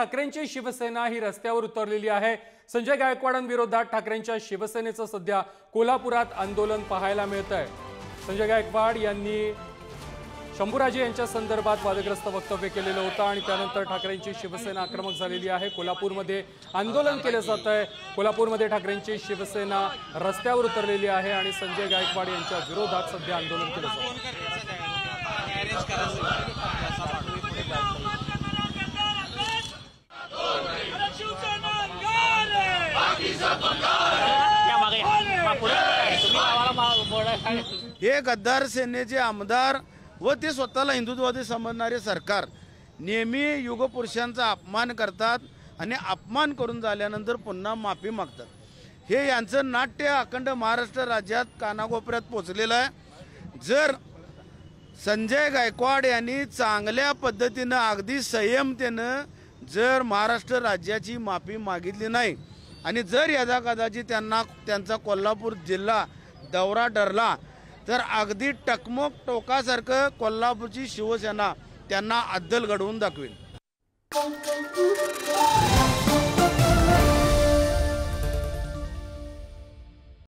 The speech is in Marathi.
ठाकरेंची शिवसेना ही रस्त्यावर उतरलेली आहे। संजय गायकवाडांविरोधात ठाकरेंच्या शिवसेनेचं सध्या कोल्हापुरात आंदोलन पाहायला मिळतंय। संजय गायकवाड यांनी शंभूराजे यांच्या संदर्भात वादग्रस्त वक्तव्य केलेलं होतं आणि त्यानंतर ठाकरेंची शिवसेना आक्रमक झालेली आहे। कोल्हापूरमध्ये आंदोलन केलं जात आहे। कोल्हापूरमध्ये ठाकरेंची शिवसेना रस्त्यावर उतरलेली आहे आणि संजय गायकवाड यांच्या विरोधात सध्या आंदोलन केलं जात आहे। हे गद्दार सेनेचे आमदार व ते स्वतःला हिंदुत्ववादी समजणारे सरकार नेहमी युगपुरुषांचा अपमान करतात आणि अपमान करून झाल्यानंतर पुन्हा माफी मागतात। हे यांचं नाट्य अखंड महाराष्ट्र राज्यात कानाकोपऱ्यात पोचलेलं आहे। जर संजय गायकवाड यांनी चांगल्या पद्धतीनं अगदी संयमतेनं जर महाराष्ट्र राज्याची माफी मागितली नाही आणि जर यदा कदाचित त्यांचा कोल्हापूर जिल्हा दौरा ठरला तर अगदी टकमक टोकासारखं कोल्हापूरची शिवसेना त्यांना अद्दल घडवून दाखवेल।